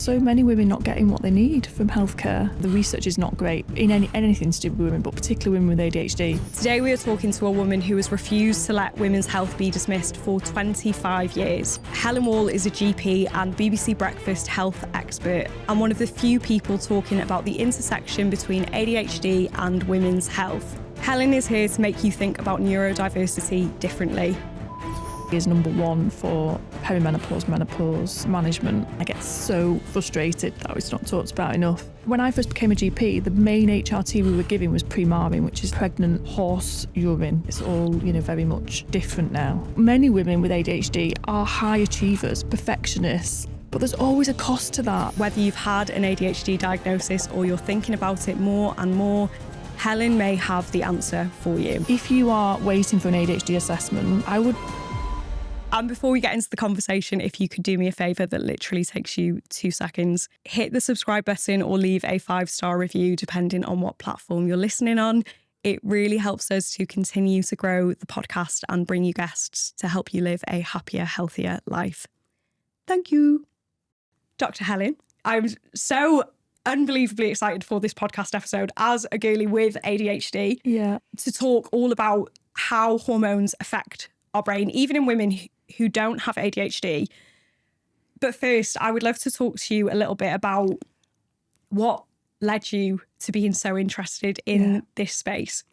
So many women not getting what they need from healthcare. The research is not great in anything to do with women, but particularly women with ADHD. Today we are talking to a woman who has refused to let women's health be dismissed for 25 years. Helen Wall is a GP and BBC Breakfast health expert, and one of the few people talking about the intersection between ADHD and women's health. Helen is here to make you think about neurodiversity differently. Is number one for perimenopause, menopause management. I get so frustrated that it's not talked about enough. When I first became a GP, the main HRT we were giving was pre-marvin, which is pregnant horse urine. It's all, very much different now. Many women with ADHD are high achievers, perfectionists, but there's always a cost to that. Whether you've had an ADHD diagnosis or you're thinking about it more and more, Helen may have the answer for you. If you are waiting for an ADHD assessment, I would. And before we get into the conversation, if you could do me a favour that literally takes you 2 seconds, hit the subscribe button or leave a 5-star review depending on what platform you're listening on. It really helps us to continue to grow the podcast and bring you guests to help you live a happier, healthier life. Thank you. Dr. Helen, I'm so unbelievably excited for this podcast episode as a girlie with ADHD. Yeah. To talk all about how hormones affect our brain, even in women who don't have ADHD. But first, I would love to talk to you a little bit about what led you to being so interested in this space.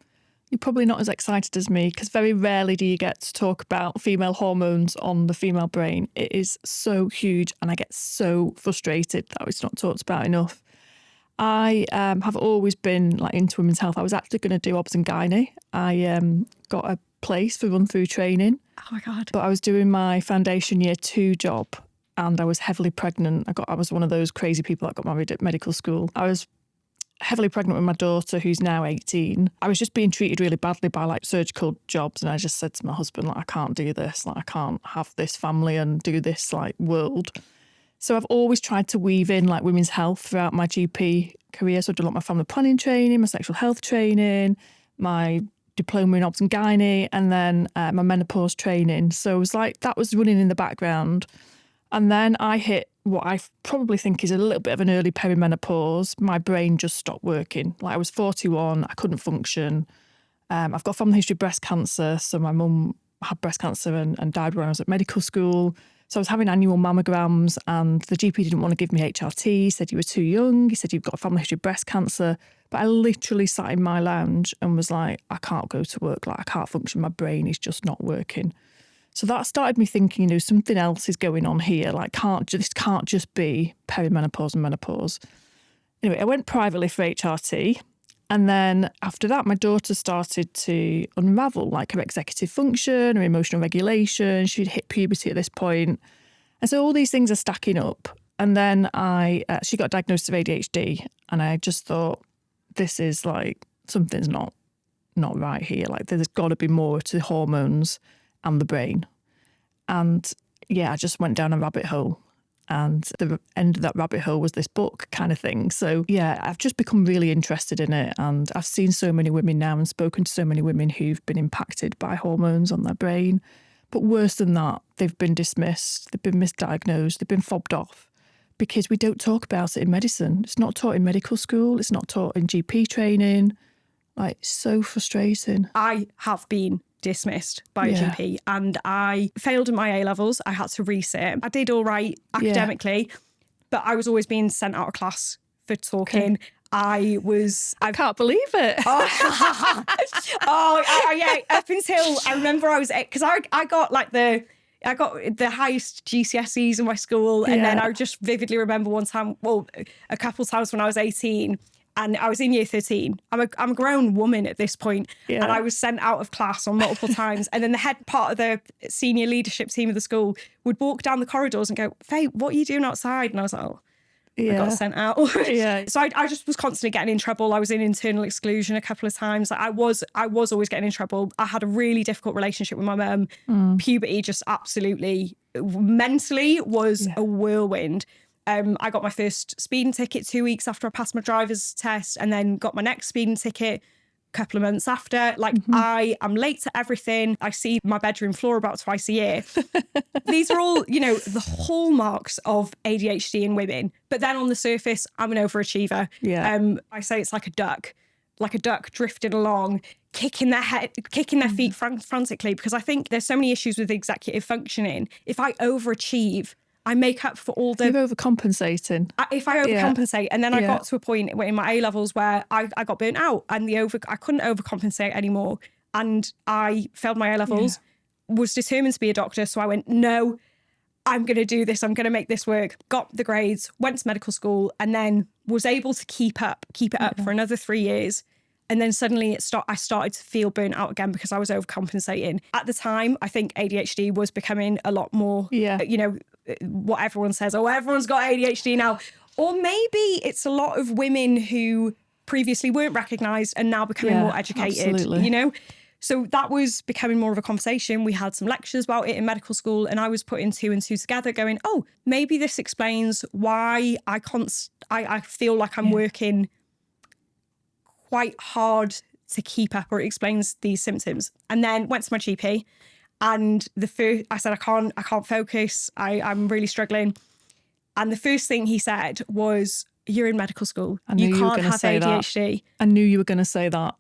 You're probably not as excited as me because very rarely do you get to talk about female hormones on the female brain. It is so huge and I get so frustrated that it's not talked about enough. I have always been into women's health. I was actually going to do obs and gynae. I got a place for run-through training. Oh my God. But I was doing my foundation year 2 job and I was heavily pregnant. I was one of those crazy people that got married at medical school. I was heavily pregnant with my daughter, who's now 18. I was just being treated really badly by surgical jobs. And I just said to my husband, I can't do this. I can't have this family and do this world. So I've always tried to weave in women's health throughout my GP career. So I've done my family planning training, my sexual health training, my diploma in obs and gynae, and then my menopause training. So it was that was running in the background. And then I hit what I probably think is a little bit of an early perimenopause. My brain just stopped working. I was 41, I couldn't function. I've got family history of breast cancer. So my mum had breast cancer and died when I was at medical school. So I was having annual mammograms and the GP didn't want to give me HRT. He said, you were too young. He said, you've got a family history of breast cancer. But I literally sat in my lounge and was I can't go to work. I can't function. My brain is just not working. So that started me thinking, something else is going on here. This can't just be perimenopause and menopause. Anyway, I went privately for HRT. And then after that, my daughter started to unravel, her executive function, her emotional regulation. She'd hit puberty at this point. And so all these things are stacking up. And then she got diagnosed with ADHD. And I just thought, this is something's not right here. There's got to be more to hormones and the brain. And yeah, I just went down a rabbit hole. And the end of that rabbit hole was this book kind of thing. So yeah, I've just become really interested in it. And I've seen so many women now and spoken to so many women who've been impacted by hormones on their brain. But worse than that, they've been dismissed, they've been misdiagnosed, they've been fobbed off because we don't talk about it in medicine. It's not taught in medical school. It's not taught in GP training. It's so frustrating. I have been dismissed by a GP and I failed in my A-levels. I had to resit. I did all right academically, but I was always being sent out of class for talking. Okay. I can't believe it. Yeah. Up until I remember I was, because I got the highest GCSEs in my school. And then I just vividly remember one time, a couple of times when I was 18 and I was in year 13. I'm a grown woman at this point, and I was sent out of class on multiple times. And then the head part of the senior leadership team of the school would walk down the corridors and go, "Faye, what are you doing outside?" And I was like, I got sent out. So I just was constantly getting in trouble. I was in internal exclusion a couple of times. I was always getting in trouble. I had a really difficult relationship with my mum. Puberty just absolutely mentally was a whirlwind. I got my first speeding ticket 2 weeks after I passed my driver's test, and then got my next speeding ticket couple of months after. Like I am late to everything. I see my bedroom floor about twice a year. These are all, you know, the hallmarks of ADHD in women. But then on the surface, I'm an overachiever. Yeah. I say it's like a duck drifting along, kicking their feet frantically, because I think there's so many issues with executive functioning. If I overachieve, I make up for all the... You're overcompensating. If I overcompensate, and then I got to a point in my A-levels where I got burnt out and I couldn't overcompensate anymore, and I failed my A-levels, was determined to be a doctor. So I went, no, I'm going to do this. I'm going to make this work. Got the grades, went to medical school, and then was able to keep it up for another 3 years. And then suddenly I started to feel burnt out again because I was overcompensating. At the time, I think ADHD was becoming a lot more, you know, what everyone says, oh, everyone's got ADHD now. Or maybe it's a lot of women who previously weren't recognised and now becoming more educated, absolutely. you know? So that was becoming more of a conversation. We had some lectures about it in medical school, and I was putting 2 and 2 together going, oh, maybe this explains why I feel like I'm working quite hard to keep up, or it explains these symptoms. And then went to my GP, and I said, I can't focus. I'm really struggling. And the first thing he said was, you're in medical school. You can't have ADHD. I knew you were going to say that.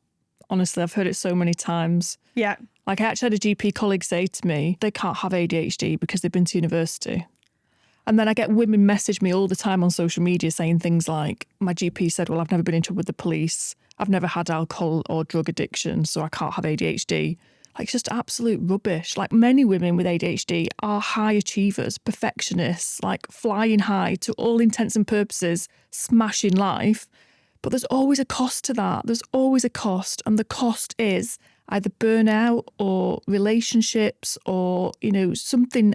Honestly, I've heard it so many times. Yeah. Like, I actually had a GP colleague say to me, they can't have ADHD because they've been to university. And then I get women message me all the time on social media saying things like, my GP said, well, I've never been in trouble with the police. I've never had alcohol or drug addiction, so I can't have ADHD. Like, it's just absolute rubbish. Like, many women with ADHD are high achievers, perfectionists, like flying high, to all intents and purposes, smashing life. But there's always a cost to that. There's always a cost. And the cost is either burnout or relationships, or, you know, something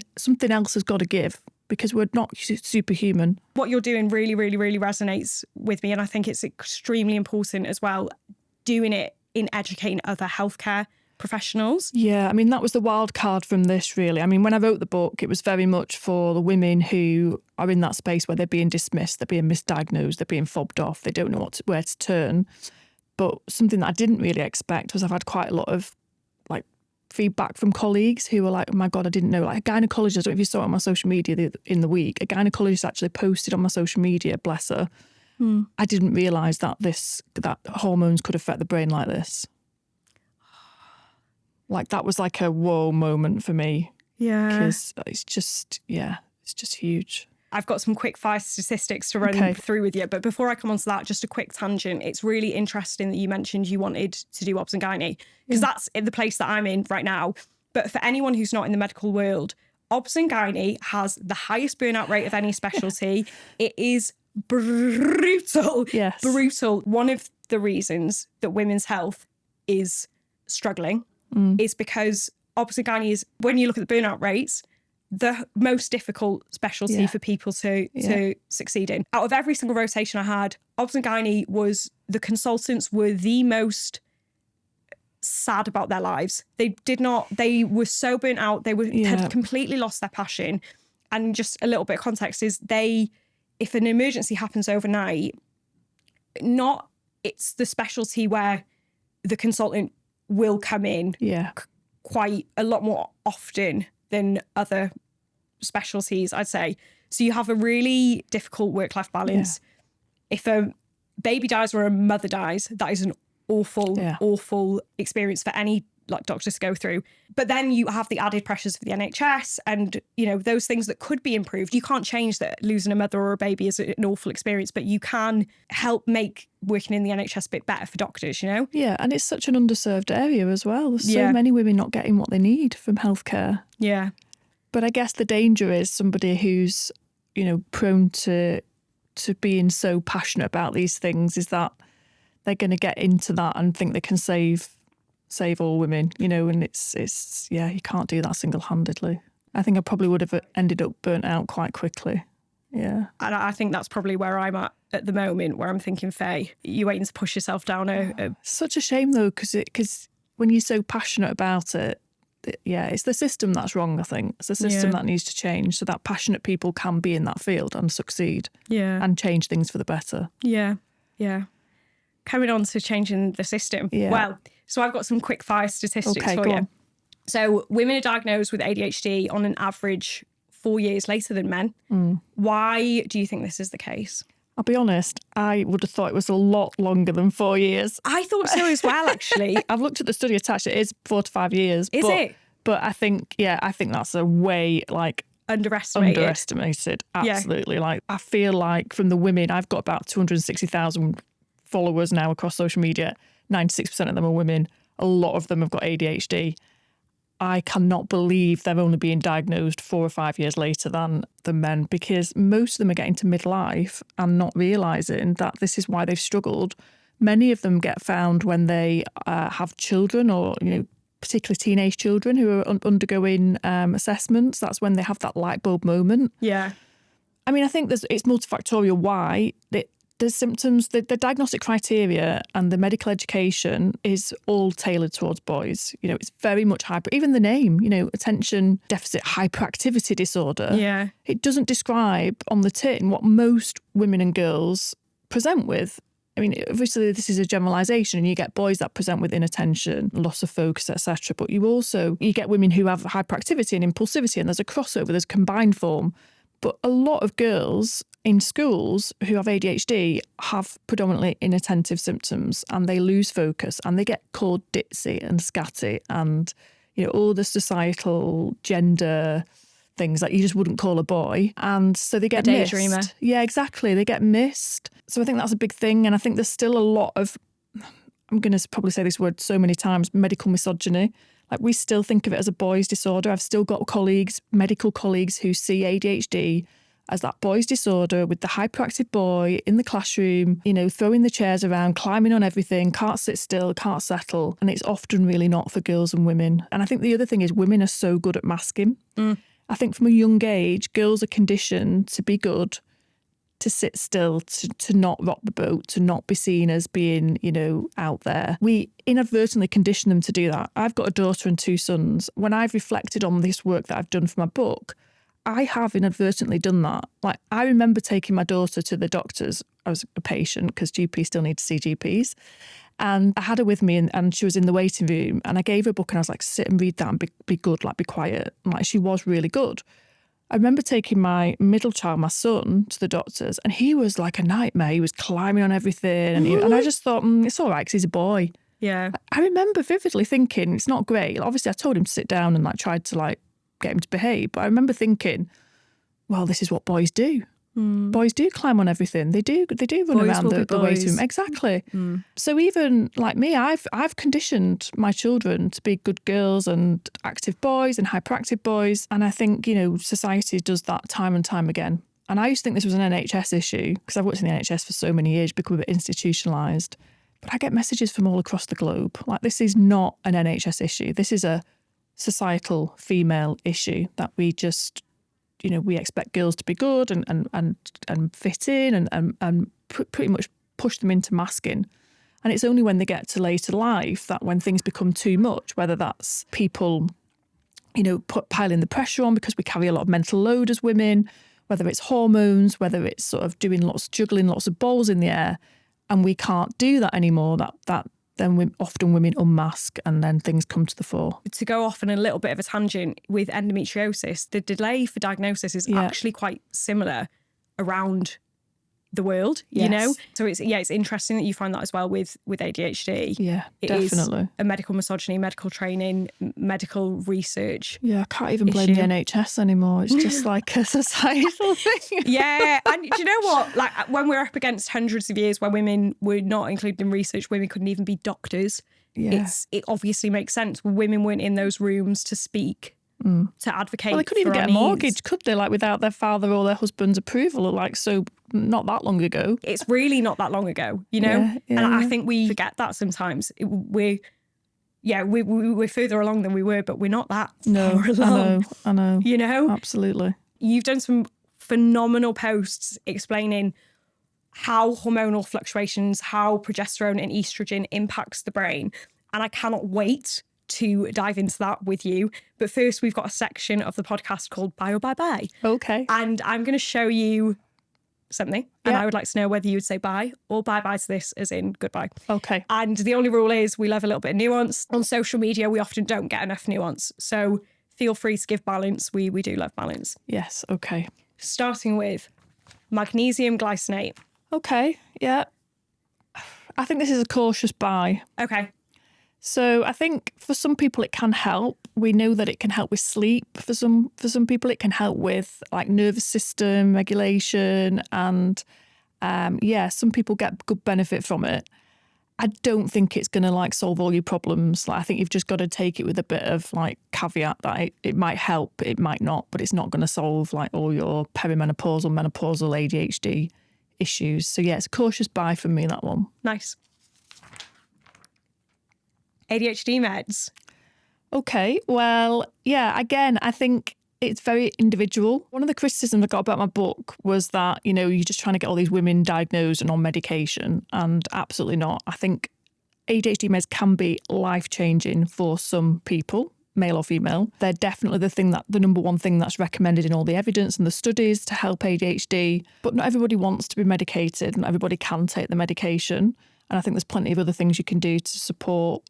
else has got to give, because we're not superhuman. What you're doing really, really, really resonates with me. And I think it's extremely important as well, doing it in educating other healthcare professionals. Yeah, I mean, that was the wild card from this, really. I mean, when I wrote the book, it was very much for the women who are in that space where they're being dismissed, they're being misdiagnosed, they're being fobbed off, they don't know where to turn. But something that I didn't really expect was I've had quite a lot of feedback from colleagues who were like, oh my God, I didn't know. Like, a gynecologist, I don't know if you saw it on my social media in the week, a gynecologist actually posted on my social media, bless her, I didn't realise that hormones could affect the brain like this. Like, that was like a whoa moment for me. Yeah. Because it's just huge. I've got some quick fire statistics to run through with you. But before I come on to that, just a quick tangent. It's really interesting that you mentioned you wanted to do obs and gynae, because that's in the place that I'm in right now. But for anyone who's not in the medical world, obs and gynae has the highest burnout rate of any specialty. It is brutal. Yes. Brutal. One of the reasons that women's health is struggling is because obs and gynae is, when you look at the burnout rates, the most difficult specialty for people to succeed in. Out of every single rotation I had, obs and gynae the consultants were the most sad about their lives. They were so burnt out. They had completely lost their passion. And just a little bit of context is if an emergency happens overnight, it's the specialty where the consultant will come in quite a lot more often than other specialties, I'd say. So you have a really difficult work-life balance. If a baby dies or a mother dies, that is an awful experience for any doctors to go through. But then you have the added pressures of the NHS and, you know, those things that could be improved. You can't change that losing a mother or a baby is an awful experience, but you can help make working in the NHS a bit better for doctors, you know? Yeah, and it's such an underserved area as well. There's so many women not getting what they need from healthcare. Yeah. But I guess the danger is somebody who's, you know, prone to being so passionate about these things is that they're going to get into that and think they can save all women, you know, and it's you can't do that single-handedly. I think I probably would have ended up burnt out quite quickly. Yeah. And I think that's probably where I'm at the moment, where I'm thinking, Faye, you're waiting to push yourself down Such a shame, though, because when you're so passionate about it, it's the system that's wrong, I think. It's the system that needs to change so that passionate people can be in that field and succeed and change things for the better. Yeah, yeah. coming on to changing the system. Yeah. Well, so I've got some quick fire statistics Okay, for go you. on. So women are diagnosed with ADHD on an average 4 years later than men. Why do you think this is the case? I'll be honest, I would have thought it was a lot longer than 4 years. I thought so as well, actually. I've looked at the study attached. It is 4 to 5 years. Is it? But I think that's a way underestimated. Absolutely. Yeah. Like, I feel like from the women, I've got about 260,000 followers now across social media. 96% of them are women. A lot of them have got ADHD. I cannot believe they're only being diagnosed 4 or 5 years later than the men, because most of them are getting to midlife and not realising that this is why they've struggled. Many of them get found when they have children, or, particularly teenage children who are undergoing assessments. That's when they have that light bulb moment. Yeah. I mean, I think it's multifactorial why the symptoms, the diagnostic criteria and the medical education is all tailored towards boys. It's very much even the name, attention deficit hyperactivity disorder. Yeah. It doesn't describe on the tin what most women and girls present with. I mean, obviously this is a generalisation, and you get boys that present with inattention, loss of focus, etc. But you get women who have hyperactivity and impulsivity, and there's a crossover, there's a combined form. But a lot of girls in schools who have ADHD have predominantly inattentive symptoms, and they lose focus, and they get called ditzy and scatty and, all the societal gender things that you just wouldn't call a boy. And so they get missed. Daydreamer. Yeah, exactly. They get missed. So I think that's a big thing. And I think there's still a lot of, I'm going to probably say this word so many times, medical misogyny. Like, we still think of it as a boy's disorder. I've still got medical colleagues who see ADHD as that boy's disorder, with the hyperactive boy in the classroom, throwing the chairs around, climbing on everything, can't sit still, can't settle. And it's often really not for girls and women. And I think the other thing is women are so good at masking. I think from a young age, girls are conditioned to be good, to sit still, to not rock the boat, to not be seen as being, out there. We inadvertently condition them to do that. I've got a daughter and 2 sons. When I've reflected on this work that I've done for my book, I have inadvertently done that. Like, I remember taking my daughter to the doctors. I was a patient, because GPs still need to see GPs. And I had her with me, and she was in the waiting room, and I gave her a book, and I was like, sit and read that and be good, like, be quiet. And like, she was really good. I remember taking my middle child, my son, to the doctors, and he was like a nightmare. He was climbing on everything. And I just thought, it's all right, because he's a boy. Yeah. I remember vividly thinking, it's not great. Obviously, I told him to sit down and tried to get him to behave. But I remember thinking, well, this is what boys do. Boys do climb on everything. They do run Boys around will be the waiting boys. room. Exactly. So even like me, I've conditioned my children to be good girls and active boys and hyperactive boys. And I think, society does that time and time again. And I used to think this was an NHS issue, because I've worked in the NHS for so many years, become a bit institutionalised. But I get messages from all across the globe. Like, this is not an NHS issue. This is a societal female issue that we just, we expect girls to be good and fit in and pretty much push them into masking. And it's only when they get to later life that, when things become too much, whether that's people, piling the pressure on because we carry a lot of mental load as women, whether it's hormones, whether it's sort of juggling lots of balls in the air, and we can't do that anymore, then often women unmask, and then things come to the fore. To go off on a little bit of a tangent, with endometriosis, the delay for diagnosis is actually quite similar around the world, Yes. So it's interesting that you find that as well with ADHD. Yeah, it definitely. Is a medical misogyny, medical training, medical research. Yeah, I can't even blame the NHS anymore. It's just like a societal thing. Yeah, and do you know what? Like, when we're up against hundreds of years where women were not included in research, women couldn't even be doctors. Yeah. It obviously makes sense. Women weren't in those rooms to speak, to advocate. Well, they couldn't even get a needs. mortgage, could they? Like, without their father or their husband's approval, so not that long ago. It's really not that long ago, Yeah, and I think we forget that sometimes. We're further along than we were, but we're not that far along. I know. Absolutely. You've done some phenomenal posts explaining how hormonal fluctuations, how progesterone and estrogen impacts the brain. And I cannot wait to dive into that with you. But first, we've got a section of the podcast called Bio Bye Bye. Okay. And I'm going to show you something, and I would like to know whether you would say bye or bye-bye to this as in goodbye. Okay. And the only rule is we love a little bit of nuance. On social media, we often don't get enough nuance. So feel free to give balance. We do love balance. Yes. Okay. Starting with magnesium glycinate. Okay. Yeah. I think this is a cautious bye. Okay. So I think for some people it can help. We know that it can help with sleep. For some people it can help with like nervous system regulation, and some people get good benefit from it. I don't think it's going to like solve all your problems. Like, I think you've just got to take it with a bit of like caveat that it might help, it might not, but it's not going to solve like all your perimenopausal, menopausal ADHD issues. So yeah, it's a cautious bye for me, that one. Nice. ADHD meds. Okay, well, yeah, again, I think it's very individual. One of the criticisms I got about my book was that, you know, you're just trying to get all these women diagnosed and on medication, and absolutely not. I think ADHD meds can be life-changing for some people, male or female. They're definitely the number one thing that's recommended in all the evidence and the studies to help ADHD, but not everybody wants to be medicated, and not everybody can take the medication. And I think there's plenty of other things you can do to support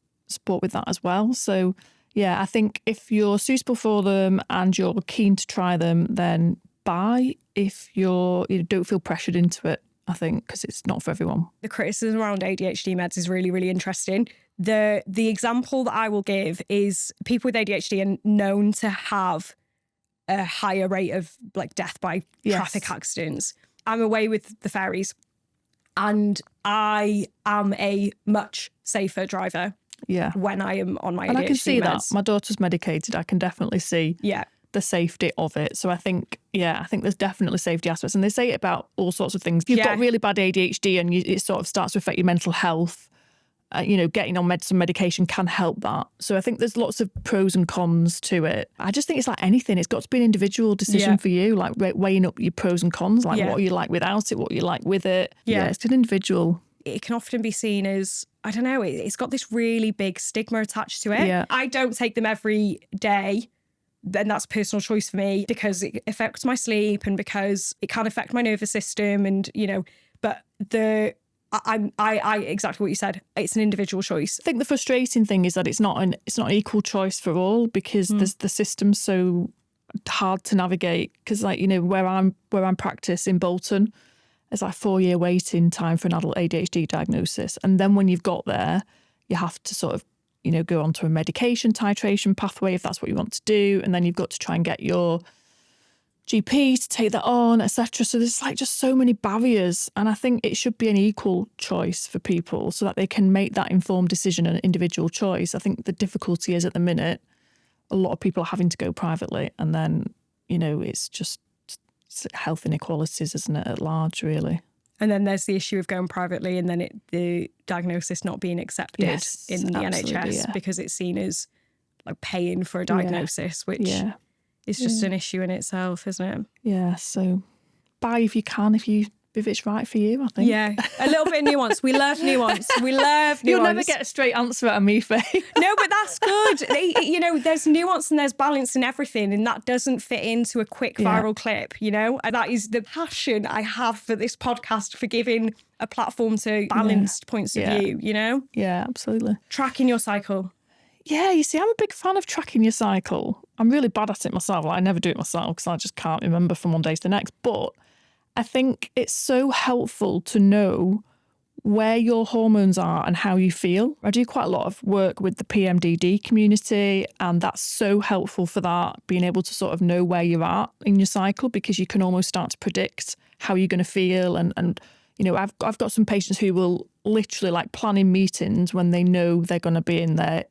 with that as well. So yeah, I think if you're suitable for them and you're keen to try them, then buy. If you don't feel pressured into it, I think, because it's not for everyone. The criticism around ADHD meds is really, really interesting. The example that I will give is people with ADHD are known to have a higher rate of like death by traffic accidents. I'm away with the fairies, and I am a much safer driver. Yeah. When I am on my ADHD and I can see meds. that. My daughter's medicated. I can definitely see the safety of it. So I think there's definitely safety aspects. And they say it about all sorts of things. If you've got really bad ADHD and it sort of starts to affect your mental health, getting on some medication can help that. So I think there's lots of pros and cons to it. I just think it's like anything. It's got to be an individual decision for you, like weighing up your pros and cons, like what you like without it, what you like with it. Yeah, it's an individual. It can often be seen as, I don't know, it's got this really big stigma attached to it. Yeah. I don't take them every day. Then that's a personal choice for me because it affects my sleep and because it can affect my nervous system, and but I exactly what you said. It's an individual choice. I think the frustrating thing is that it's not an equal choice for all, because the system's so hard to navigate. Because where I'm practiced in Bolton, it's like 4-year waiting time for an adult ADHD diagnosis. And then when you've got there, you have to sort of, go onto a medication titration pathway if that's what you want to do. And then you've got to try and get your GP to take that on, etc. So there's like just so many barriers. And I think it should be an equal choice for people so that they can make that informed decision, an individual choice. I think the difficulty is at the minute, a lot of people are having to go privately. And then, it's just health inequalities, isn't it, at large, really? And then there's the issue of going privately and then the diagnosis not being accepted in the NHS because it's seen as like paying for a diagnosis, which is just an issue in itself, isn't it? Yeah, so buy if you can, if it's right for you, I think. Yeah, a little bit of nuance. We love nuance. We love nuance. You'll never get a straight answer out of me, Faye. No, but that's good. There's nuance and there's balance in everything, and that doesn't fit into a quick viral clip, And that is the passion I have for this podcast, for giving a platform to balanced points of view, Yeah, absolutely. Tracking your cycle. Yeah, you see, I'm a big fan of tracking your cycle. I'm really bad at it myself. I never do it myself because I just can't remember from one day to the next. But I think it's so helpful to know where your hormones are and how you feel. I do quite a lot of work with the PMDD community, and that's so helpful for that, being able to sort of know where you're at in your cycle, because you can almost start to predict how you're going to feel. And I've got some patients who will literally like plan in meetings when they know they're going to be in their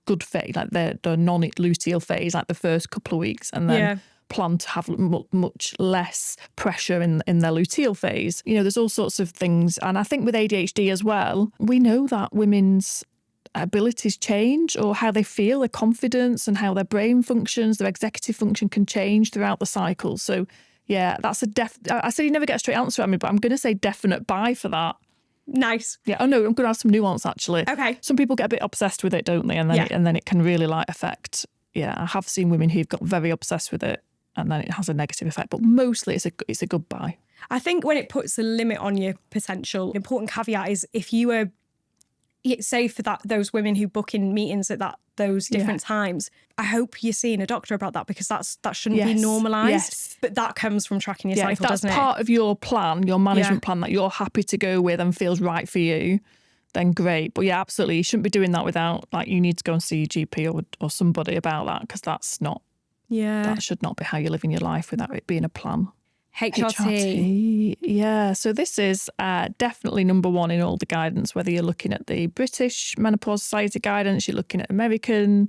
good phase, like the non-luteal phase, like the first couple of weeks, and then plan to have much less pressure in their luteal phase. There's all sorts of things. And I think with ADHD as well, we know that women's abilities change, or how they feel, their confidence and how their brain functions, their executive function can change throughout the cycle. So yeah, that's I said you never get a straight answer at me, but I'm going to say definite buy for that. Nice. Yeah. Oh no, I'm going to add some nuance actually. Okay. Some people get a bit obsessed with it, don't they? And then it can really like affect. Yeah, I have seen women who've got very obsessed with it, and then it has a negative effect. But mostly it's a good buy. I think when it puts a limit on your potential, an important caveat is if you are, say for those women who book in meetings at those different times, I hope you're seeing a doctor about that, because that shouldn't be normalised. Yes. But that comes from tracking your cycle, if that's doesn't it? part of your plan, your management plan that you're happy to go with and feels right for you, then great. But yeah, absolutely, you shouldn't be doing that without, like, you need to go and see your GP or somebody about that, because that's not, that should not be how you're living your life without it being a plan. HRT. Yeah, so this is definitely number one in all the guidance, whether you're looking at the British Menopause Society guidance, you're looking at American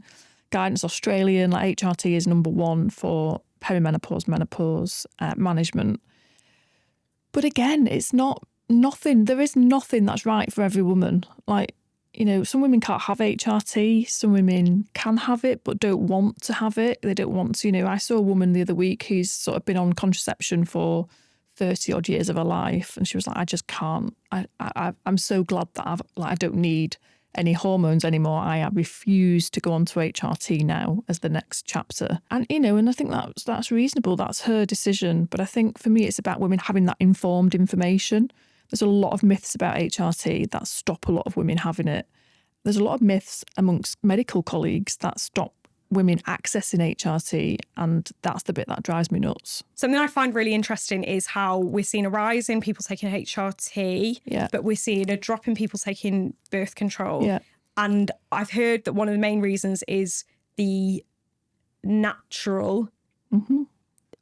guidance, Australian, like HRT is number one for perimenopause, menopause management. But again, it's nothing, there is nothing that's right for every woman. Like, you know, some women can't have HRT, some women can have it but don't want to have it. They don't want to, you know, I saw a woman the other week who's sort of been on contraception for 30 odd years of her life, and she was like, I just can't. I'm so glad that I don't need any hormones anymore. I refuse to go on to HRT now as the next chapter. And, you know, and I think that's reasonable. That's her decision. But I think for me, it's about women having that informed information. There's a lot of myths about HRT that stop a lot of women having it. There's a lot of myths amongst medical colleagues that stop women accessing HRT, and that's the bit that drives me nuts. Something I find really interesting is how we're seeing a rise in people taking HRT, but we're seeing a drop in people taking birth control. Yeah. And I've heard that one of the main reasons is the natural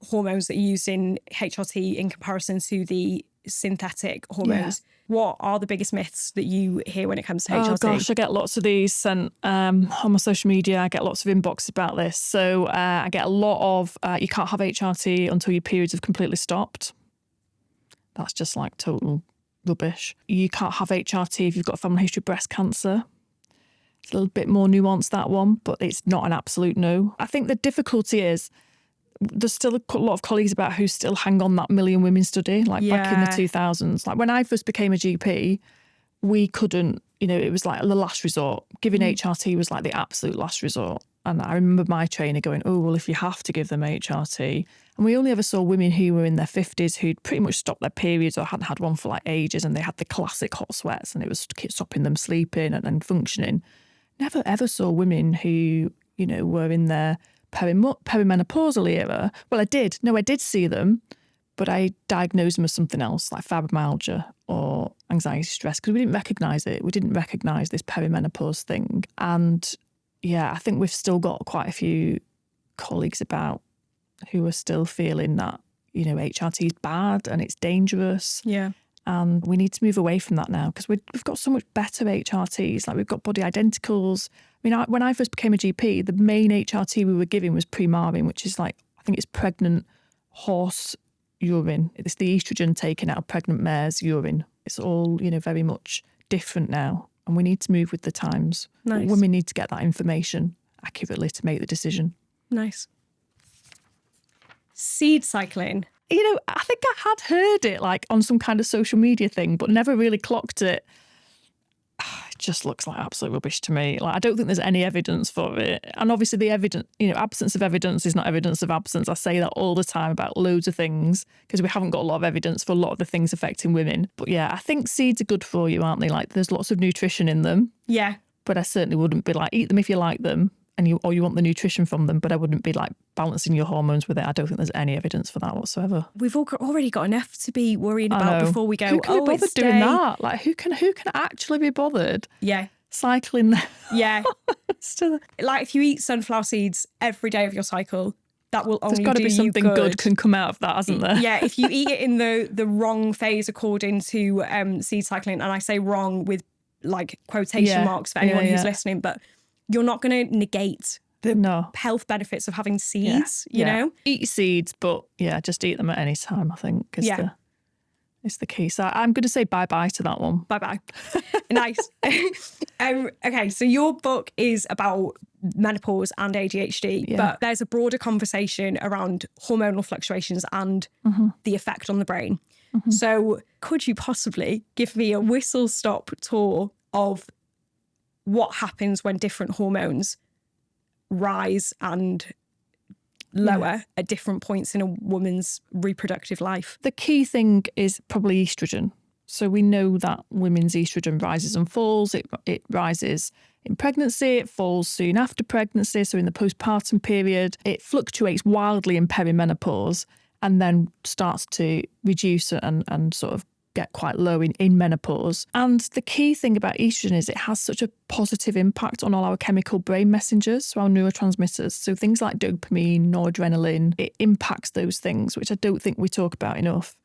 hormones that are used in HRT in comparison to the synthetic hormones. What are the biggest myths that you hear when it comes to HRT? Oh gosh, I get lots of these sent on my social media. I get lots of inboxes about this. So I get a lot of, you can't have HRT until your periods have completely stopped. That's just like total rubbish. You can't have HRT if you've got a family history of breast cancer. It's a little bit more nuanced, that one, but it's not an absolute no. I think the difficulty is, there's still a lot of colleagues about who still hang on that Million Women study, like back in the 2000s. Like when I first became a GP, we couldn't, you know, it was like the last resort. Giving HRT was like the absolute last resort. And I remember my trainer going, oh, well, if you have to give them HRT. And we only ever saw women who were in their 50s who'd pretty much stopped their periods or hadn't had one for like ages, and they had the classic hot sweats and it was stopping them sleeping and functioning. Never ever saw women who, you know, were in their perimenopausal era. Well, I did see them, but I diagnosed them as something else, like fibromyalgia or anxiety stress, because we didn't recognise it. We didn't recognise this perimenopause thing. And yeah, I think we've still got quite a few colleagues about who are still feeling that, you know, HRT is bad and it's dangerous. Yeah. And we need to move away from that now, because we've got so much better HRTs. Like we've got Bioidenticals. I mean, when I first became a GP, the main HRT we were giving was Premarin, which is like, I think it's pregnant horse urine. It's the estrogen taken out of pregnant mare's urine. It's all, you know, very much different now. And we need to move with the times. Nice. Women need to get that information accurately to make the decision. Nice. Seed cycling. You know, I think I had heard it like on some kind of social media thing, but never really clocked it. It just looks like absolute rubbish to me. Like, I don't think there's any evidence for it. And obviously the evidence, you know, absence of evidence is not evidence of absence. I say that all the time about loads of things because we haven't got a lot of evidence for a lot of the things affecting women. But yeah, I think seeds are good for you, aren't they? Like there's lots of nutrition in them. Yeah. But I certainly wouldn't be like, eat them if you like them and you want the nutrition from them, but I wouldn't be like balancing your hormones with it. I don't think there's any evidence for that whatsoever. We've already got enough to be worrying about before we go, who can be bothered doing that? Like who can actually be bothered? Yeah. Cycling. Yeah. Like if you eat sunflower seeds every day of your cycle, that will only do you good. There's got to be something good can come out of that, hasn't there? Yeah, if you eat it in the wrong phase according to seed cycling, and I say wrong with like quotation marks for anyone who's listening, but you're not going to negate the health benefits of having seeds, you know? Eat your seeds, but yeah, just eat them at any time, I think, is the key. So I'm going to say bye-bye to that one. Bye-bye. Nice. Okay, so your book is about menopause and ADHD, but there's a broader conversation around hormonal fluctuations and the effect on the brain. So could you possibly give me a whistle-stop tour of what happens when different hormones rise and lower at different points in a woman's reproductive life. The key thing is probably estrogen. So we know that women's estrogen rises and falls. It rises in pregnancy, it falls soon after pregnancy, so in the postpartum period. It fluctuates wildly in perimenopause and then starts to reduce and sort of get quite low in menopause. And the key thing about estrogen is it has such a positive impact on all our chemical brain messengers, so our neurotransmitters. So things like dopamine, noradrenaline, it impacts those things, which I don't think we talk about enough.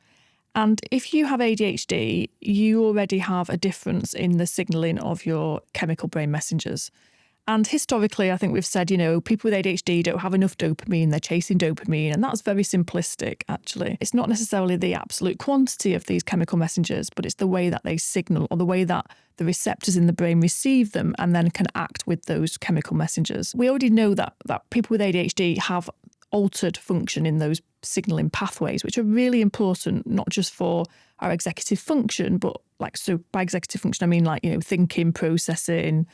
And if you have ADHD, you already have a difference in the signalling of your chemical brain messengers. And historically, I think we've said, people with ADHD don't have enough dopamine, they're chasing dopamine, and that's very simplistic, actually. It's not necessarily the absolute quantity of these chemical messengers, but it's the way that they signal or the way that the receptors in the brain receive them and then can act with those chemical messengers. We already know that people with ADHD have altered function in those signalling pathways, which are really important, not just for our executive function, but so by executive function, I mean thinking, processing,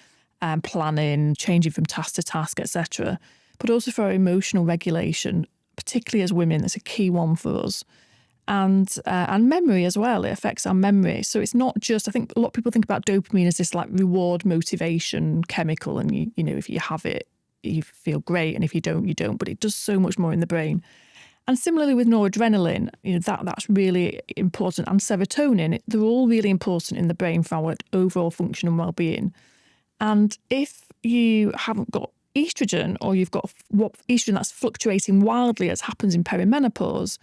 planning, changing from task to task, etc. But also for our emotional regulation, particularly as women, that's a key one for us. And memory as well, it affects our memory. So it's not just, I think a lot of people think about dopamine as this reward motivation chemical, and you if you have it, you feel great, and if you don't, you don't. But it does so much more in the brain. And similarly with noradrenaline, that's really important, and serotonin, they're all really important in the brain for our overall function and well-being. And if you haven't got estrogen, or you've got estrogen that's fluctuating wildly, as happens in perimenopause,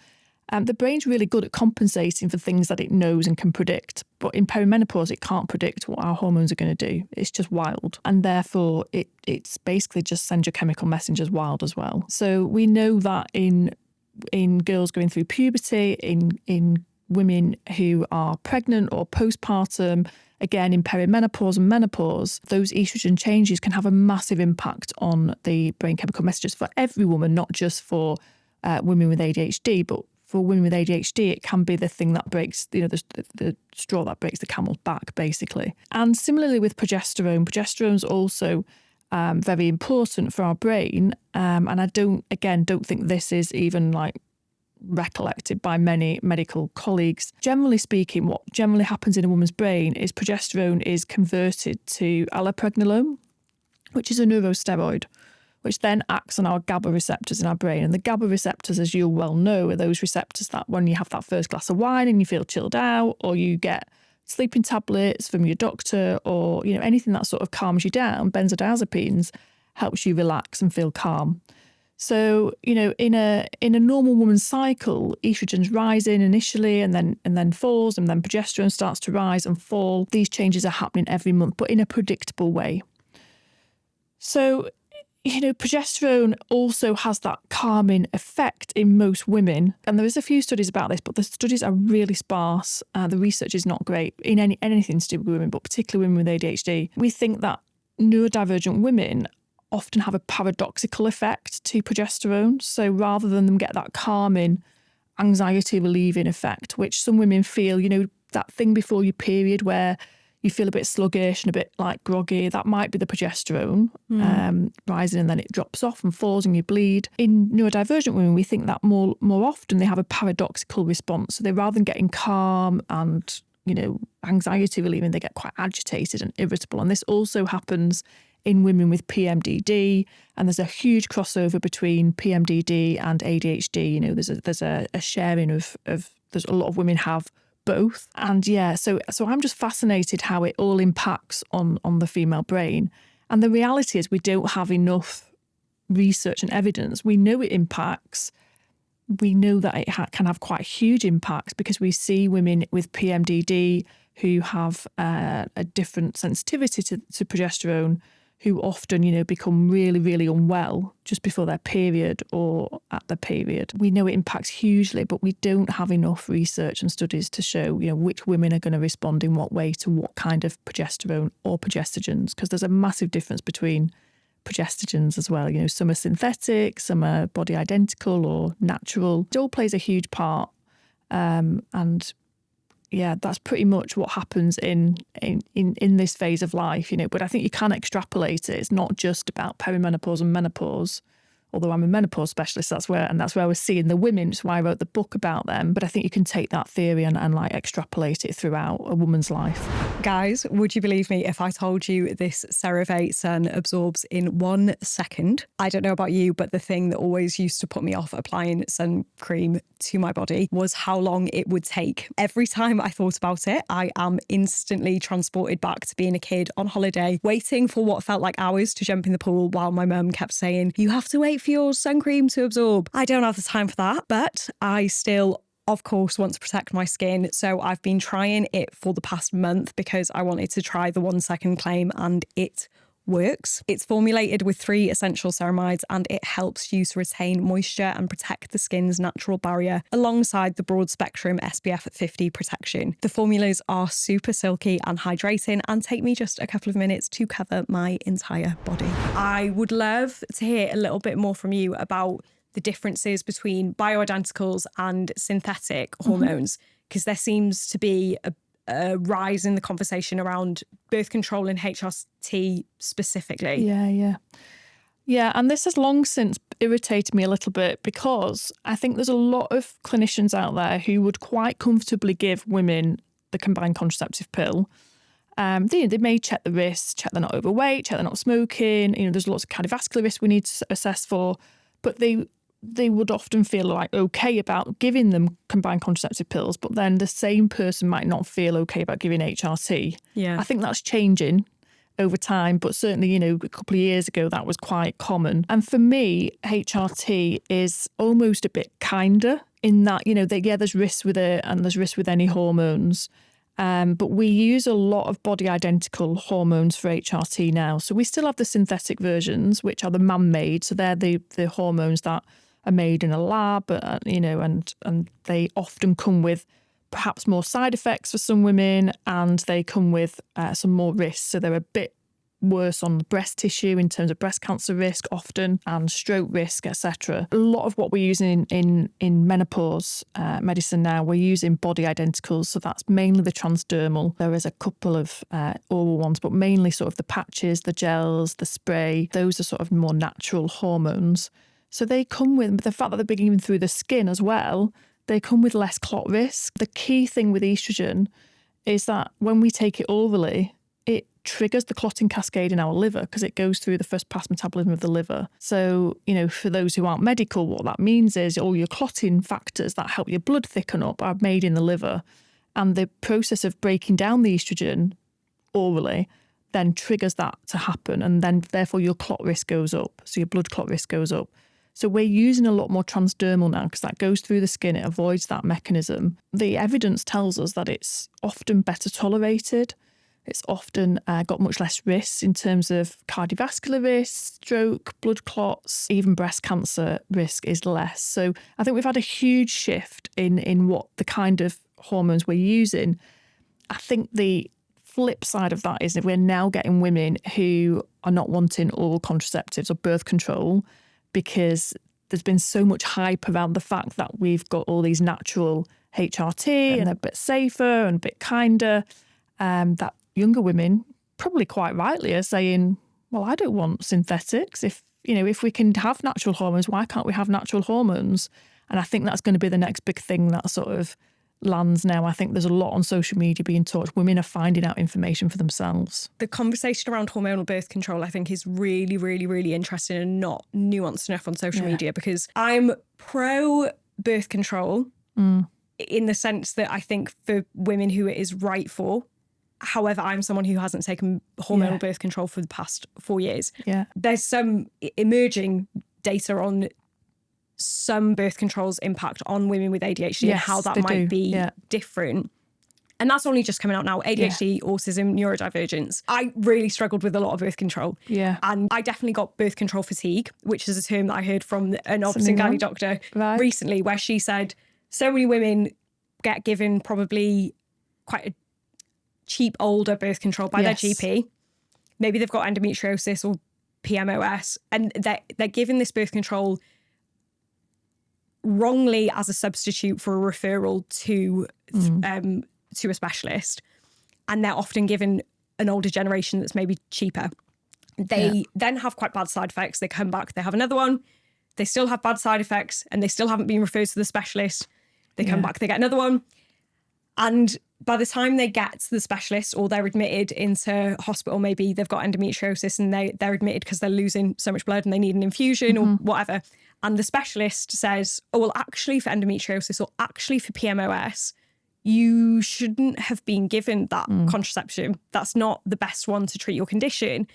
the brain's really good at compensating for things that it knows and can predict. But in perimenopause, it can't predict what our hormones are going to do. It's just wild. And therefore, it's basically just sends your chemical messengers wild as well. So we know that in girls going through puberty, in women who are pregnant or postpartum, again in perimenopause and menopause, those estrogen changes can have a massive impact on the brain chemical messages for every woman, not just for women with ADHD, but for women with ADHD, it can be the thing that breaks, the straw that breaks the camel's back, basically. And similarly with progesterone, progesterone's also very important for our brain. And I don't think this is even recollected by many medical colleagues. Generally speaking, what generally happens in a woman's brain is progesterone is converted to allopregnanolone, which is a neurosteroid, which then acts on our GABA receptors in our brain. And the GABA receptors, as you well know, are those receptors that when you have that first glass of wine and you feel chilled out, or you get sleeping tablets from your doctor, or anything that sort of calms you down, benzodiazepines, helps you relax and feel calm. So, in a normal woman's cycle, estrogen's rising initially and then falls, and then progesterone starts to rise and fall. These changes are happening every month, but in a predictable way. So, progesterone also has that calming effect in most women. And there is a few studies about this, but the studies are really sparse. The research is not great in anything to do with women, but particularly women with ADHD. We think that neurodivergent women often have a paradoxical effect to progesterone. So rather than them get that calming, anxiety relieving effect, which some women feel, that thing before your period where you feel a bit sluggish and a bit groggy, that might be the progesterone rising, and then it drops off and falls and you bleed. In neurodivergent women, we think that more often they have a paradoxical response. So rather than getting calm and, anxiety relieving, they get quite agitated and irritable. And this also happens in women with PMDD, and there's a huge crossover between PMDD and ADHD. There's a sharing of there's a lot of women have both. And so I'm just fascinated how it all impacts on the female brain. And the reality is we don't have enough research and evidence. We know it impacts. We know that it can have quite huge impacts, because we see women with PMDD who have a different sensitivity to progesterone, who often, become really, really unwell just before their period or at their period. We know it impacts hugely, but we don't have enough research and studies to show, which women are going to respond in what way to what kind of progesterone or progestogens, because there's a massive difference between progestogens as well. Some are synthetic, some are body identical or natural. It all plays a huge part. That's pretty much what happens in this phase of life, But I think you can extrapolate it. It's not just about perimenopause and menopause, although I'm a menopause specialist, that's where I was seeing the women. That's why I wrote the book about them. But I think you can take that theory and like extrapolate it throughout a woman's life. Guys, would you believe me if I told you this CeraVe Sun absorbs in 1 second? I don't know about you, but the thing that always used to put me off applying sun cream to my body was how long it would take. Every time I thought about it, I am instantly transported back to being a kid on holiday, waiting for what felt like hours to jump in the pool while my mum kept saying, you have to wait for your sun cream to absorb. I don't have the time for that, but I still of course, want to protect my skin. So I've been trying it for the past month because I wanted to try the 1 second claim, and it works. It's formulated with 3 essential ceramides, and it helps you to retain moisture and protect the skin's natural barrier alongside the broad spectrum SPF 50 protection. The formulas are super silky and hydrating and take me just a couple of minutes to cover my entire body. I would love to hear a little bit more from you about the differences between bioidenticals and synthetic hormones, because there seems to be a rise in the conversation around birth control and HRT specifically. Yeah, and this has long since irritated me a little bit, because I think there's a lot of clinicians out there who would quite comfortably give women the combined contraceptive pill. They may check the risks, check they're not overweight, check they're not smoking. There's lots of cardiovascular risks we need to assess for, but they would often feel like okay about giving them combined contraceptive pills, but then the same person might not feel okay about giving HRT. Yeah. I think that's changing over time, but certainly, a couple of years ago, that was quite common. And for me, HRT is almost a bit kinder in that, there's risks with it and there's risks with any hormones. But we use a lot of body identical hormones for HRT now. So we still have the synthetic versions, which are the man-made. So they're the hormones that are made in a lab, and they often come with perhaps more side effects for some women, and they come with some more risks. So they're a bit worse on the breast tissue in terms of breast cancer risk often, and stroke risk, etc. A lot of what we're using in menopause medicine now, we're using body identicals. So that's mainly the transdermal. There is a couple of oral ones, but mainly sort of the patches, the gels, the spray. Those are sort of more natural hormones. So they come with the fact that they're being given through the skin as well, they come with less clot risk. The key thing with estrogen is that when we take it orally, it triggers the clotting cascade in our liver because it goes through the first pass metabolism of the liver. So, for those who aren't medical, what that means is all your clotting factors that help your blood thicken up are made in the liver. And the process of breaking down the estrogen orally then triggers that to happen. And then therefore your clot risk goes up. So your blood clot risk goes up. So we're using a lot more transdermal now because that goes through the skin. It avoids that mechanism. The evidence tells us that it's often better tolerated. It's often got much less risks in terms of cardiovascular risk, stroke, blood clots, even breast cancer risk is less. So I think we've had a huge shift in what the kind of hormones we're using. I think the flip side of that is that we're now getting women who are not wanting oral contraceptives or birth control because there's been so much hype around the fact that we've got all these natural HRT and they're a bit safer and a bit kinder, that younger women, probably quite rightly, are saying, well, I don't want synthetics. If we can have natural hormones, why can't we have natural hormones? And I think that's going to be the next big thing that sort of lands now. I think there's a lot on social media being taught. Women are finding out information for themselves. The conversation around hormonal birth control, I think, is really, really, really interesting and not nuanced enough on social media, because I'm pro birth control in the sense that I think for women who it is right for. However, I'm someone who hasn't taken hormonal birth control for the past 4 years. Yeah. There's some emerging data on some birth control's impact on women with ADHD and how that might be different. And that's only just coming out now. ADHD, autism, neurodivergence. I really struggled with a lot of birth control. Yeah. And I definitely got birth control fatigue, which is a term that I heard from an obs-and-gynae doctor recently, where she said so many women get given probably quite a cheap, older birth control by their GP. Maybe they've got endometriosis or PMOS, and they're given this birth control wrongly as a substitute for a referral to a specialist, and they're often given an older generation that's maybe cheaper. They then have quite bad side effects. They come back, they have another one, they still have bad side effects and they still haven't been referred to the specialist. They come back, they get another one. And by the time they get to the specialist or they're admitted into hospital, maybe they've got endometriosis and they're admitted because they're losing so much blood and they need an infusion or whatever. And the specialist says, oh, well, actually for endometriosis or actually for PMOS, you shouldn't have been given that contraception. That's not the best one to treat your condition.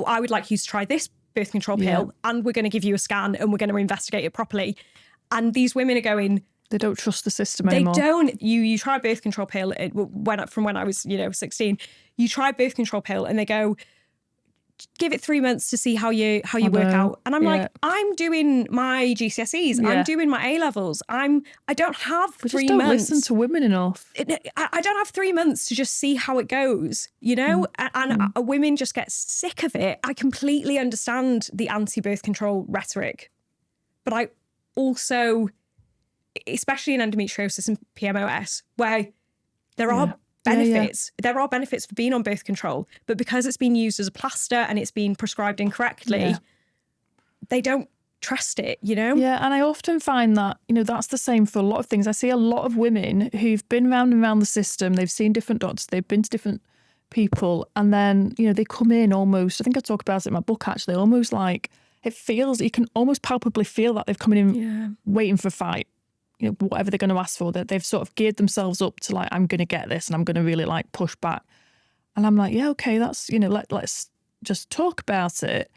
I would like you to try this birth control pill and we're going to give you a scan and we're going to investigate it properly. And these women are going... They don't trust the system anymore. They don't. You try a birth control pill from when I was, 16. You try a birth control pill and they go, give it 3 months to see how you work out. And I'm like, I'm doing my GCSEs. I'm doing my A-levels. I don't have 3 months. Just don't listen to women enough. I don't have 3 months to just see how it goes, And women just get sick of it. I completely understand the anti-birth control rhetoric. But I also... especially in endometriosis and PMOS, where there are benefits. There are benefits for being on birth control, but because it's been used as a plaster and it's been prescribed incorrectly, they don't trust it, Yeah, and I often find that, that's the same for a lot of things. I see a lot of women who've been round and round the system, they've seen different doctors, they've been to different people, and then, they come in almost, I think I talk about it in my book actually, almost like it feels, you can almost palpably feel that they've come in waiting for a fight. Whatever they're going to ask for, that they've sort of geared themselves up to like, I'm going to get this and I'm going to really like push back. And I'm like, yeah, okay, that's, let's just talk about it.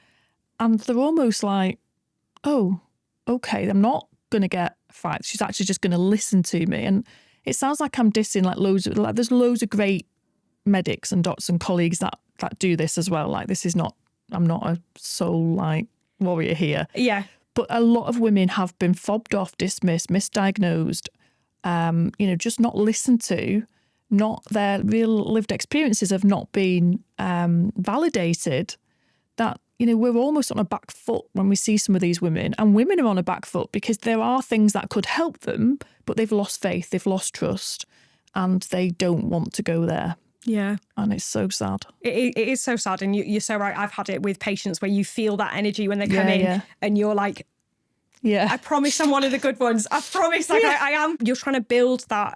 And they're almost like, oh, okay, I'm not going to get a fight. She's actually just going to listen to me. And it sounds like I'm dissing there's loads of great medics and doctors and colleagues that do this as well. Like I'm not a sole like warrior here. Yeah. But a lot of women have been fobbed off, dismissed, misdiagnosed, just not listened to, not their real lived experiences have not been validated, that, we're almost on a back foot when we see some of these women. And women are on a back foot because there are things that could help them, but they've lost faith, they've lost trust, and they don't want to go there. Yeah. And it's so sad. It is so sad. And you're so right. I've had it with patients where you feel that energy when they come in and you're like, I promise I'm one of the good ones. I promise I am. You're trying to build that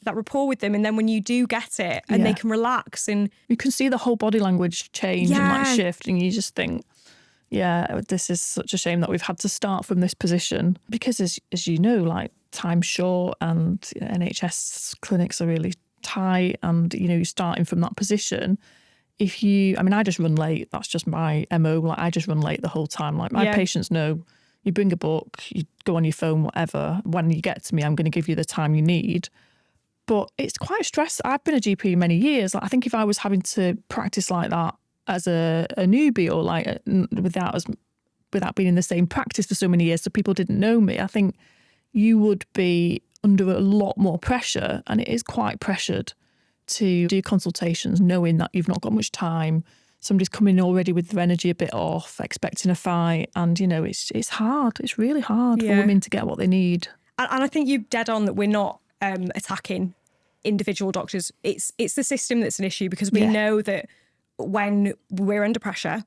rapport with them. And then when you do get it and they can relax and... You can see the whole body language change and like shift, and you just think, this is such a shame that we've had to start from this position because as you know, like time's short and NHS clinics are really tight, and you're starting from that position. I just run late. That's just my MO. Like I just run late the whole time. Like my patients know, you bring a book, you go on your phone, whatever. When you get to me, I'm going to give you the time you need. But it's quite stressful. I've been a GP many years. Like I think if I was having to practice like that as a newbie or like without being in the same practice for so many years, so people didn't know me, I think you would be under a lot more pressure, and it is quite pressured to do consultations knowing that you've not got much time. Somebody's coming already with their energy a bit off, expecting a fight, and it's hard. It's really hard for women to get what they need. And I think you're dead on that we're not attacking individual doctors. It's the system that's an issue, because we know that when we're under pressure,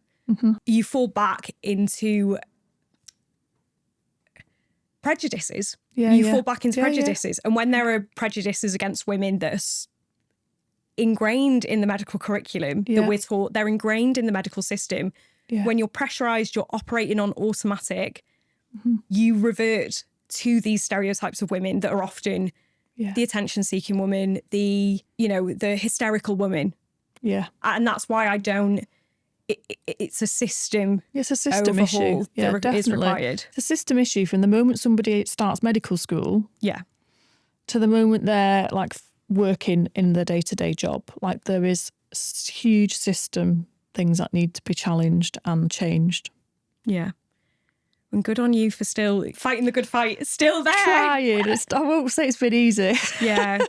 you fall back into prejudices. You fall back into prejudices. And when there are prejudices against women that are ingrained in the medical curriculum that we're taught, they're ingrained in the medical system. When you're pressurized, you're operating on automatic, you revert to these stereotypes of women that are often the attention-seeking woman, the hysterical woman. And that's why I don't... It's a system. It's a system issue. Yeah, that definitely. is required. It's a system issue from the moment somebody starts medical school. To the moment they're like working in their day-to-day job. Like there is huge system things that need to be challenged and changed. Yeah. And good on you for still fighting the good fight. Still there. Trying. I won't say it's been easy. Yeah.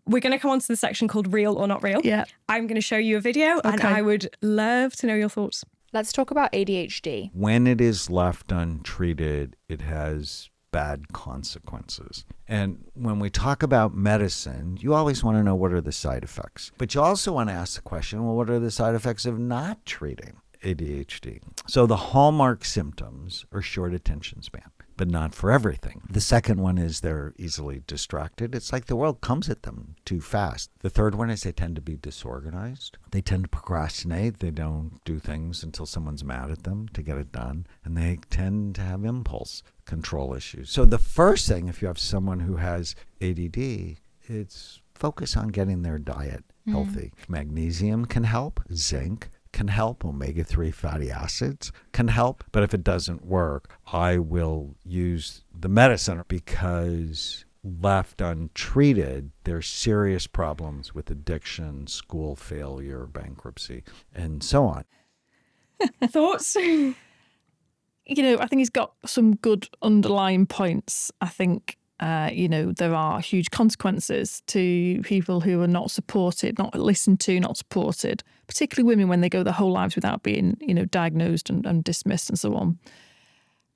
We're going to come on to the section called Real or Not Real. I'm going to show you a video and I would love to know your thoughts. Let's talk about ADHD. When it is left untreated, it has bad consequences. And when we talk about medicine, you always want to know what are the side effects. But you also want to ask the question, well, what are the side effects of not treating? ADHD. So the hallmark symptoms are short attention span, but not for everything. The second one is they're easily distracted. It's like the world comes at them too fast. The third one is they tend to be disorganized. They tend to procrastinate. They don't do things until someone's mad at them to get it done. And they tend to have impulse control issues. So the first thing, if you have someone who has ADD, it's focus on getting their diet healthy. Magnesium can help. Zinc can help. Omega-3 fatty acids can help. But if it doesn't work, I will use the medicine because left untreated, there's serious problems with addiction, school failure, bankruptcy, and so on. Thoughts? I think he's got some good underlying points. I think, there are huge consequences to people who are not supported, not listened to, not supported, particularly women when they go their whole lives without being, diagnosed and dismissed and so on.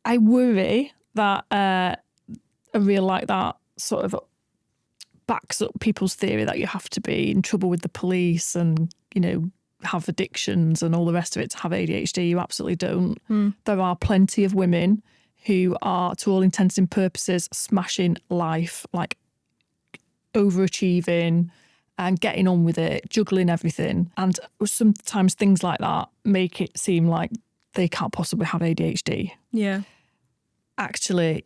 I worry that a reel like that sort of backs up people's theory that you have to be in trouble with the police and, have addictions and all the rest of it to have ADHD. You absolutely don't. There are plenty of women who are, to all intents and purposes, smashing life, like overachieving and getting on with it, juggling everything. And sometimes things like that make it seem like they can't possibly have ADHD. Yeah. Actually,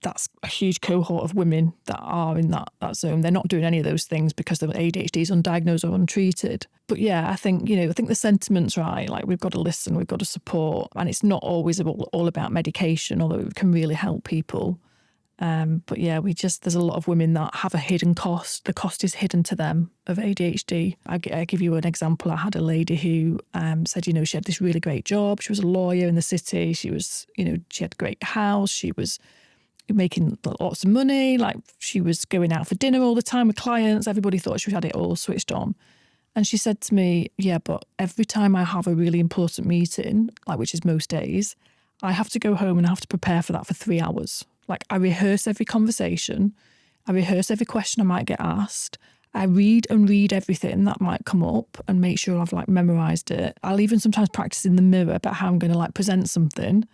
that's a huge cohort of women that are in that zone. They're not doing any of those things because their ADHD is undiagnosed or untreated. But yeah, I think the sentiment's right. Like, we've got to listen, we've got to support. And it's not always all about medication, although it can really help people. But yeah, there's a lot of women that have a hidden cost. The cost is hidden to them of ADHD. I give you an example. I had a lady who said, she had this really great job. She was a lawyer in the city. She was, she had a great house. She was making lots of money. Like, she was going out for dinner all the time with clients. Everybody thought she had it all switched on. And she said to me, yeah, but every time I have a really important meeting, like, which is most days, I have to go home and I have to prepare for that for 3 hours. Like, I rehearse every conversation. I rehearse every question I might get asked. I read everything that might come up and make sure I've memorized it. I'll even sometimes practice in the mirror about how I'm going to present something.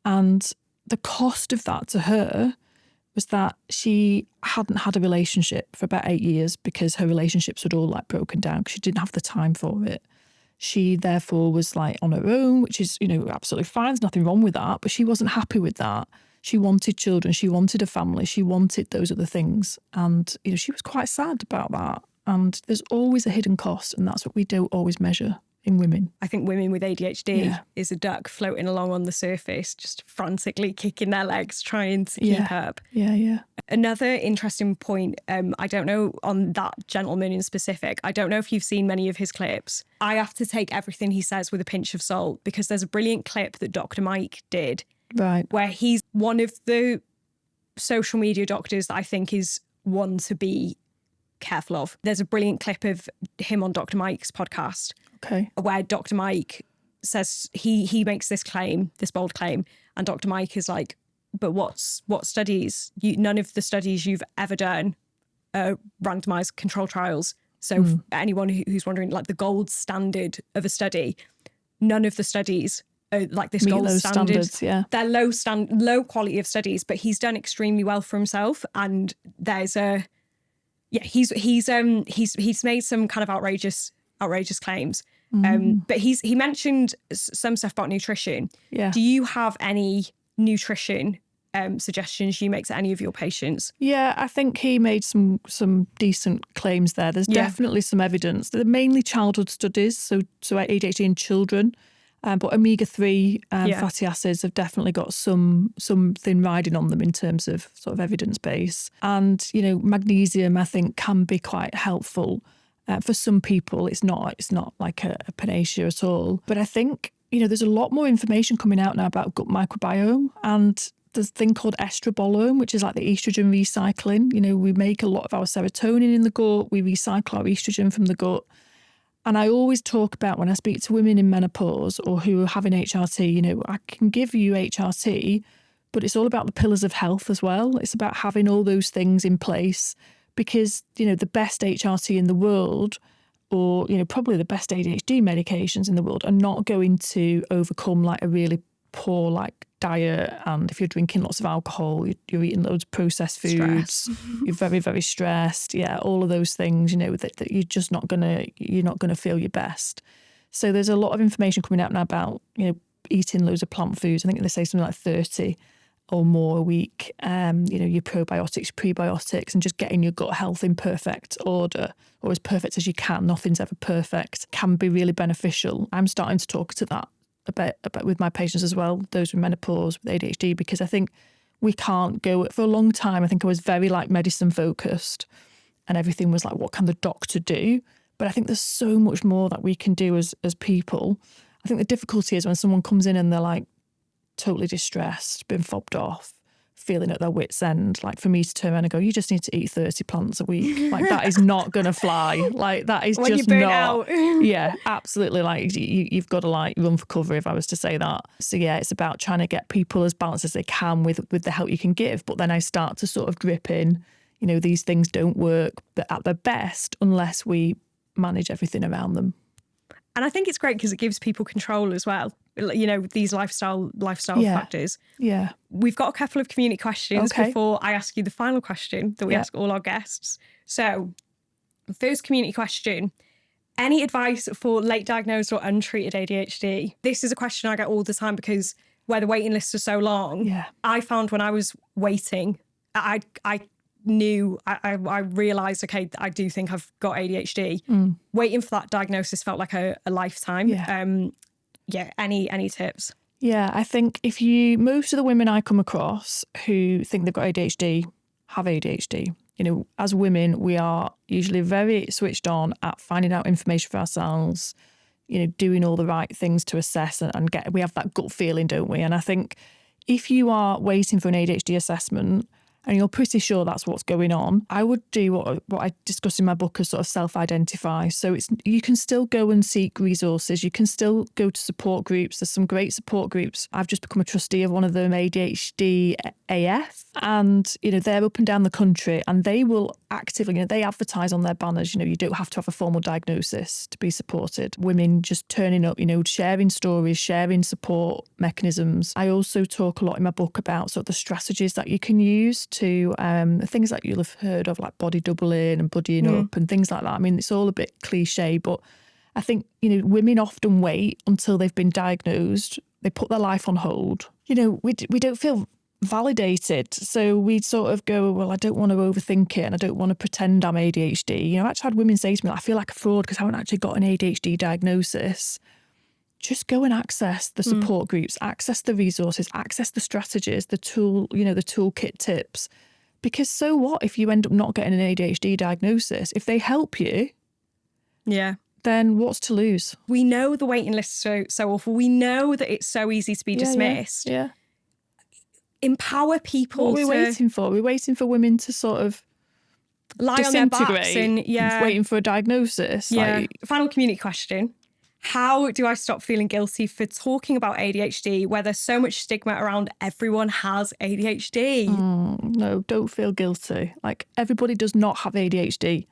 And the cost of that to her was that she hadn't had a relationship for about 8 years because her relationships had all broken down because she didn't have the time for it. She therefore was on her own, which is, absolutely fine. There's nothing wrong with that. But she wasn't happy with that. She wanted children. She wanted a family. She wanted those other things. And, she was quite sad about that. And there's always a hidden cost. And that's what we don't always measure in women. I think women with ADHD is a duck floating along on the surface, just frantically kicking their legs, trying to keep up. Yeah. Another interesting point, I don't know on that gentleman in specific, I don't know if you've seen many of his clips. I have to take everything he says with a pinch of salt because there's a brilliant clip that Dr. Mike did, right, where he's one of the social media doctors that I think is one to be careful of. There's a brilliant clip of him on Dr. Mike's podcast, where Dr. Mike says he makes this claim, this bold claim, and Dr. Mike is like, but what studies? None of the studies you've ever done are randomized control trials. So for anyone who's wondering, the gold standard of a study, none of the studies are this meet gold those standard. Standards, yeah. They're low quality of studies, but he's done extremely well for himself. And there's he's made some kind of outrageous claims. But he mentioned some stuff about nutrition. Yeah. Do you have any nutrition suggestions you make to any of your patients? Yeah, I think he made some decent claims there. There's definitely some evidence. They're mainly childhood studies, so ADHD in children. But omega-3 fatty acids have definitely got something riding on them in terms of sort of evidence base. And, magnesium, I think, can be quite helpful. For some people, it's not like a panacea at all. But I think, there's a lot more information coming out now about gut microbiome. And there's a thing called estrobolome, which is like the estrogen recycling. We make a lot of our serotonin in the gut. We recycle our estrogen from the gut. And I always talk about, when I speak to women in menopause or who are having HRT, I can give you HRT, but it's all about the pillars of health as well. It's about having all those things in place because, the best HRT in the world or, probably the best ADHD medications in the world are not going to overcome like a really poor like diet. And if you're drinking lots of alcohol, you're eating loads of processed foods, you're very, very stressed. Yeah, all of those things, that you're just not gonna feel your best. So there's a lot of information coming out now about, eating loads of plant foods. I think they say something like 30 or more a week, your probiotics, prebiotics, and just getting your gut health in perfect order, or as perfect as you can. Nothing's ever perfect, can be really beneficial. I'm starting to talk to that a bit with my patients as well, those with menopause, with ADHD, because I think we can't go, for a long time, I think I was very like medicine focused and everything was like, what can the doctor do? But I think there's so much more that we can do as people. I think the difficulty is when someone comes in and they're like, totally distressed, been fobbed off, feeling at their wits' end. Like for me to turn around and go, you just need to eat 30 plants a week. Like that is not going to fly. Like that is when just you burn not. out. Yeah, absolutely. Like you've got to like run for cover if I was to say that. So yeah, it's about trying to get people as balanced as they can with the help you can give. But then I start to sort of drip in, these things don't work at their best unless we manage everything around them. And I think it's great because it gives people control as well. These lifestyle factors. Yeah. We've got a couple of community questions Okay. before I ask you the final question that we ask all our guests. So, first community question. Any advice for late diagnosed or untreated ADHD? This is a question I get all the time because where the waiting lists are so long, I found when I was waiting, I realised, okay, I do think I've got ADHD. Waiting for that diagnosis felt like a lifetime. Any tips? Yeah, I think most of the women I come across who think they've got ADHD have ADHD. As women, we are usually very switched on at finding out information for ourselves, doing all the right things to assess and we have that gut feeling, don't we? And I think if you are waiting for an ADHD assessment and you're pretty sure that's what's going on, I would do what I discuss in my book as sort of self-identify. So you can still go and seek resources. You can still go to support groups. There's some great support groups. I've just become a trustee of one of them, ADHD AF, and they're up and down the country, and they will actively, they advertise on their banners. You don't have to have a formal diagnosis to be supported. Women just turning up, sharing stories, sharing support mechanisms. I also talk a lot in my book about sort of the strategies that you can use to things that you'll have heard of, like body doubling and buddying up and things like that. I mean, it's all a bit cliche, but I think, women often wait until they've been diagnosed. They put their life on hold. We don't feel validated. So we sort of go, well, I don't want to overthink it and I don't want to pretend I'm ADHD. I've actually had women say to me, I feel like a fraud because I haven't actually got an ADHD diagnosis. Just go and access the support groups, access the resources, access the strategies, the toolkit tips. Because so what if you end up not getting an ADHD diagnosis? If they help you, then what's to lose? We know the waiting list is so awful. We know that it's so easy to be dismissed. Yeah. Empower people. What are we waiting for? We're waiting for women to sort of lie on their backs and waiting for a diagnosis. Yeah. Final community question. How do I stop feeling guilty for talking about ADHD where there's so much stigma around everyone has ADHD? No, don't feel guilty. Like, everybody does not have ADHD.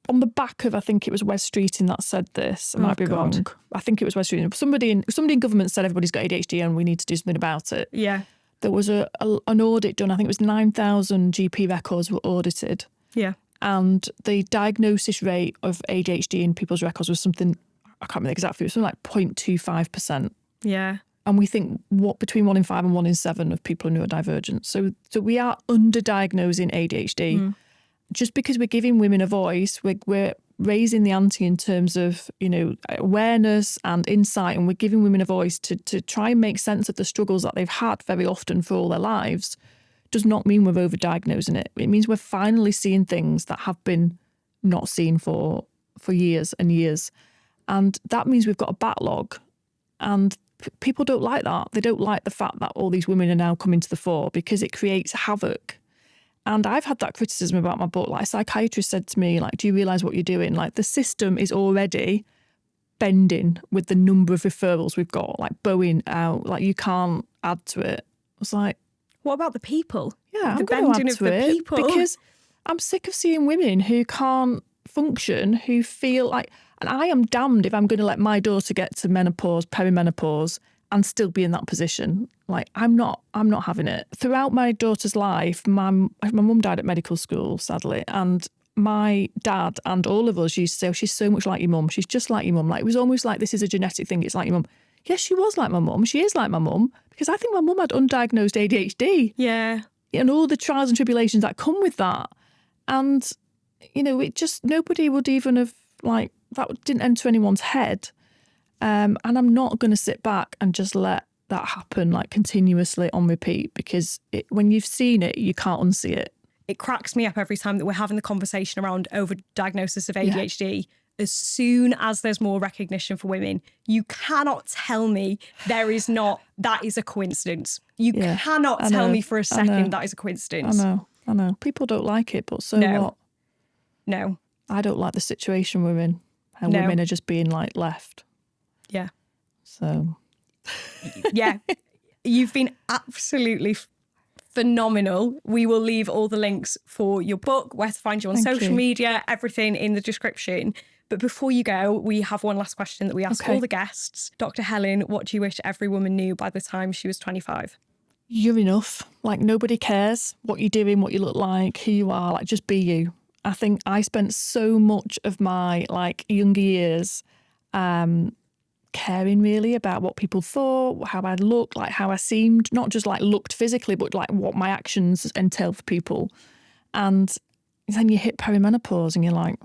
On the back of, I think it was Wes Streeting that said this. I might be wrong. I think it was Wes Streeting. Somebody in government said everybody's got ADHD and we need to do something about it. Yeah. There was an audit done. I think it was 9,000 GP records were audited. Yeah. And the diagnosis rate of ADHD in people's records was something, I can't remember exactly, it was something like 0.25%. Yeah. And we think between 1 in 5 and 1 in 7 of people are neurodivergent. So we are underdiagnosing ADHD. Just because we're giving women a voice, we're raising the ante in terms of, awareness and insight, and we're giving women a voice to try and make sense of the struggles that they've had very often for all their lives, does not mean we're overdiagnosing it. It means we're finally seeing things that have been not seen for years and years. And that means we've got a backlog. And people don't like that. They don't like the fact that all these women are now coming to the fore because it creates havoc. And I've had that criticism about my book. Like, a psychiatrist said to me, like, do you realise what you're doing? Like, the system is already bending with the number of referrals we've got, like bowing out, like you can't add to it. I was like, what about the people? Yeah, the I'm going to bending add of to the it people. because I'm sick of seeing women who can't function who feel like, and I am damned if I'm going to let my daughter get to menopause, perimenopause, and still be in that position. Like, I'm not having it. Throughout my daughter's life, my mum died at medical school, sadly, and my dad and all of us used to say, oh, she's so much like your mum. She's just like your mum. Like, it was almost like, this is a genetic thing. It's like your mum. Yes, she was like my mum. She is like my mum, because I think my mum had undiagnosed ADHD. Yeah. And all the trials and tribulations that come with that. And, you know, it just, nobody would even have, like, that didn't enter anyone's head. And I'm not going to sit back and just let that happen, like, continuously on repeat, because when you've seen it, you can't unsee it. It cracks me up every time that we're having the conversation around overdiagnosis of ADHD. Yeah. As soon as there's more recognition for women, you cannot tell me that is a coincidence. You cannot tell me for a second that is a coincidence. I know. People don't like it, but so what? No. I don't like the situation we're in, and women are just being, like, left. Yeah. So. Yeah. You've been absolutely phenomenal. We will leave all the links for your book, where to find you on social media, everything in the description. But before you go, we have one last question that we ask all the guests. Dr. Helen, what do you wish every woman knew by the time she was 25? You're enough. Like, nobody cares what you're doing, what you look like, who you are. Like, just be you. I think I spent so much of my, like, younger years caring really about what people thought, how I looked, like how I seemed, not just like looked physically, but like what my actions entailed for people. And then you hit perimenopause and you're like,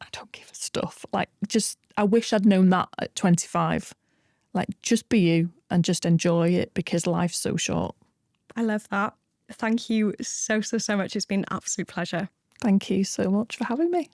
I don't give a stuff. Like, just, I wish I'd known that at 25. Like, just be you and just enjoy it, because life's so short. I love that. Thank you so much. It's been an absolute pleasure. Thank you so much for having me.